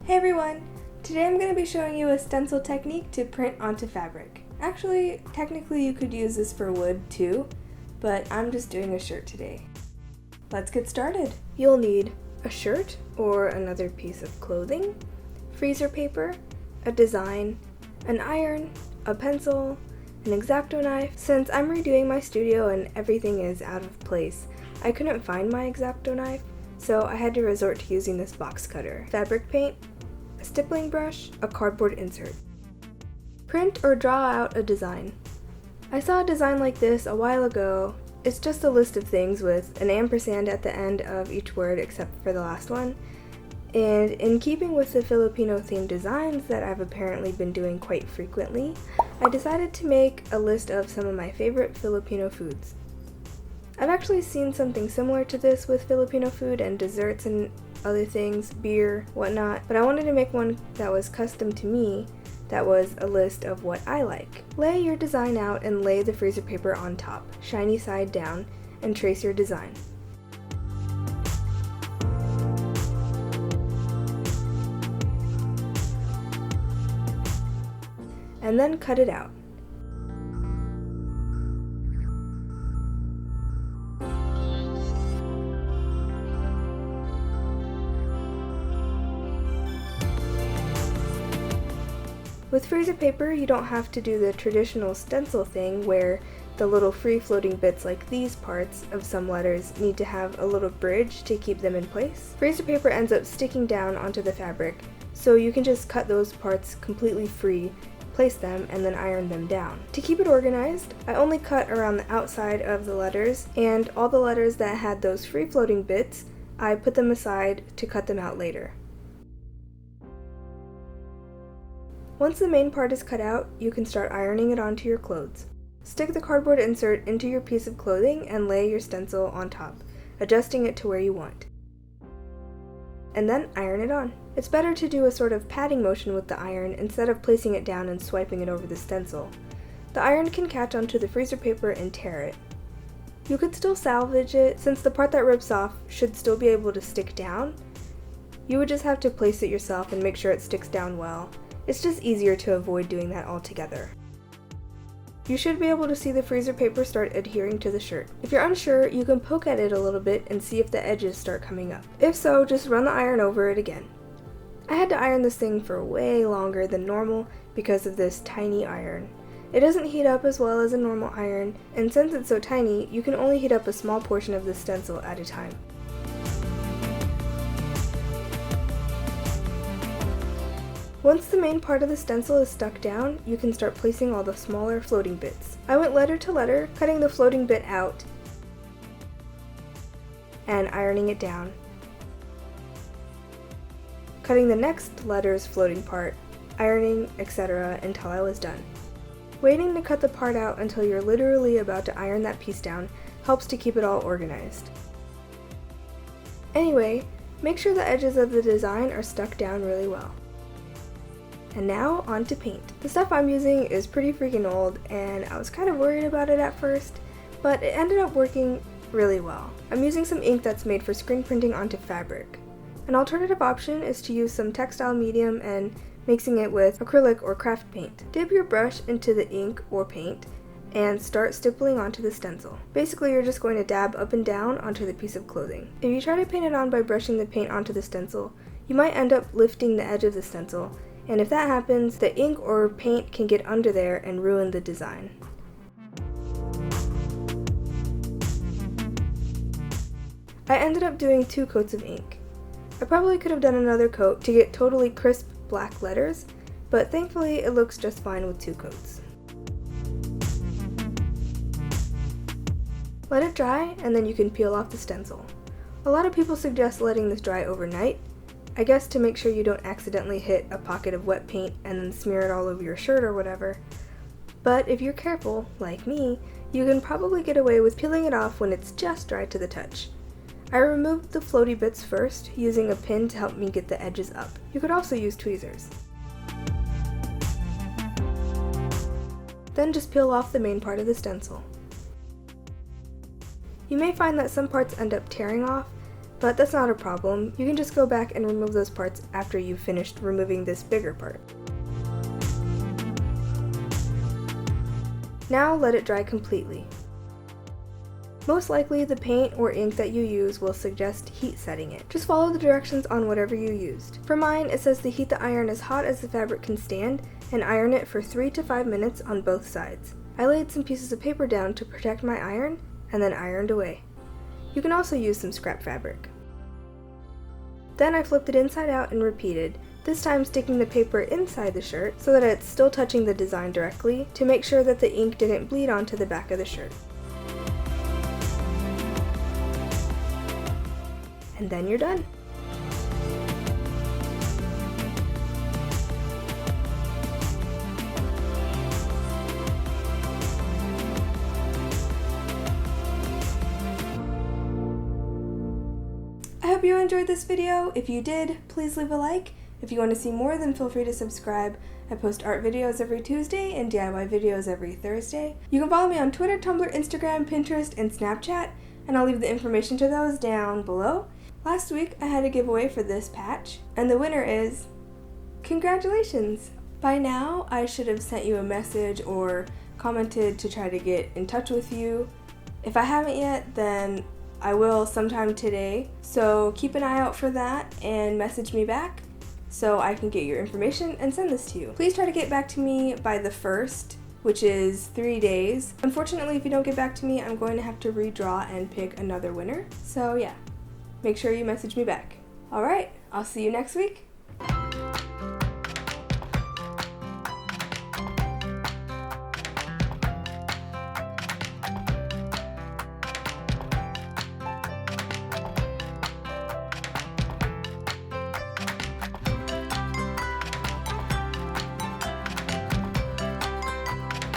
Hey everyone! Today I'm going to be showing you a stencil technique to print onto fabric. Actually, technically you could use this for wood too, but I'm just doing a shirt today. Let's get started! You'll need a shirt or another piece of clothing, freezer paper, a design, an iron, a pencil, an X-Acto knife. Since I'm redoing my studio and everything is out of place, I couldn't find my X-Acto knife, so I had to resort to using this box cutter, fabric paint, a stippling brush, a cardboard insert. Print or draw out a design. I saw a design like this a while ago. It's just a list of things with an ampersand at the end of each word except for the last one. And in keeping with the Filipino themed designs that I've apparently been doing quite frequently, I decided to make a list of some of my favorite Filipino foods. I've actually seen something similar to this with Filipino food and desserts and other things, beer, whatnot, but I wanted to make one that was custom to me, that was a list of what I like. Lay your design out and lay the freezer paper on top, shiny side down, and trace your design. And then cut it out. With freezer paper, you don't have to do the traditional stencil thing where the little free-floating bits like these parts of some letters need to have a little bridge to keep them in place. Freezer paper ends up sticking down onto the fabric, so you can just cut those parts completely free, place them, and then iron them down. To keep it organized, I only cut around the outside of the letters, and all the letters that had those free-floating bits, I put them aside to cut them out later. Once the main part is cut out, you can start ironing it onto your clothes. Stick the cardboard insert into your piece of clothing and lay your stencil on top, adjusting it to where you want. And then iron it on. It's better to do a sort of patting motion with the iron instead of placing it down and swiping it over the stencil. The iron can catch onto the freezer paper and tear it. You could still salvage it, since the part that rips off should still be able to stick down. You would just have to place it yourself and make sure it sticks down well. It's just easier to avoid doing that altogether. You should be able to see the freezer paper start adhering to the shirt. If you're unsure, you can poke at it a little bit and see if the edges start coming up. If so, just run the iron over it again. I had to iron this thing for way longer than normal because of this tiny iron. It doesn't heat up as well as a normal iron, and since it's so tiny, you can only heat up a small portion of the stencil at a time. Once the main part of the stencil is stuck down, you can start placing all the smaller floating bits. I went letter to letter, cutting the floating bit out and ironing it down. Cutting the next letter's floating part, ironing, etc. until I was done. Waiting to cut the part out until you're literally about to iron that piece down helps to keep it all organized. Anyway, make sure the edges of the design are stuck down really well. And now, on to paint. The stuff I'm using is pretty freaking old, and I was kind of worried about it at first, but it ended up working really well. I'm using some ink that's made for screen printing onto fabric. An alternative option is to use some textile medium and mixing it with acrylic or craft paint. Dip your brush into the ink or paint and start stippling onto the stencil. Basically, you're just going to dab up and down onto the piece of clothing. If you try to paint it on by brushing the paint onto the stencil, you might end up lifting the edge of the stencil, and if that happens, the ink or paint can get under there and ruin the design. I ended up doing 2 coats of ink. I probably could have done another coat to get totally crisp black letters, but thankfully it looks just fine with 2 coats. Let it dry, and then you can peel off the stencil. A lot of people suggest letting this dry overnight, I guess to make sure you don't accidentally hit a pocket of wet paint and then smear it all over your shirt or whatever. But if you're careful, like me, you can probably get away with peeling it off when it's just dry to the touch. I removed the floaty bits first, using a pin to help me get the edges up. You could also use tweezers. Then just peel off the main part of the stencil. You may find that some parts end up tearing off, but that's not a problem. You can just go back and remove those parts after you've finished removing this bigger part. Now let it dry completely. Most likely the paint or ink that you use will suggest heat setting it. Just follow the directions on whatever you used. For mine, it says to heat the iron as hot as the fabric can stand and iron it for 3 to 5 minutes on both sides. I laid some pieces of paper down to protect my iron and then ironed away. You can also use some scrap fabric. Then I flipped it inside out and repeated, this time sticking the paper inside the shirt so that it's still touching the design directly to make sure that the ink didn't bleed onto the back of the shirt. And then you're done. I hope you enjoyed this video. If you did, please leave a like. If you want to see more, then feel free to subscribe. I post art videos every Tuesday and DIY videos every Thursday. You can follow me on Twitter, Tumblr, Instagram, Pinterest, and Snapchat, and I'll leave the information to those down below. Last week, I had a giveaway for this patch, and the winner is... Congratulations! By now, I should have sent you a message or commented to try to get in touch with you. If I haven't yet, then I will sometime today, so keep an eye out for that and message me back so I can get your information and send this to you. Please try to get back to me by the 1st, which is 3 days. Unfortunately, if you don't get back to me, I'm going to have to redraw and pick another winner. So yeah, make sure you message me back. Alright, I'll see you next week.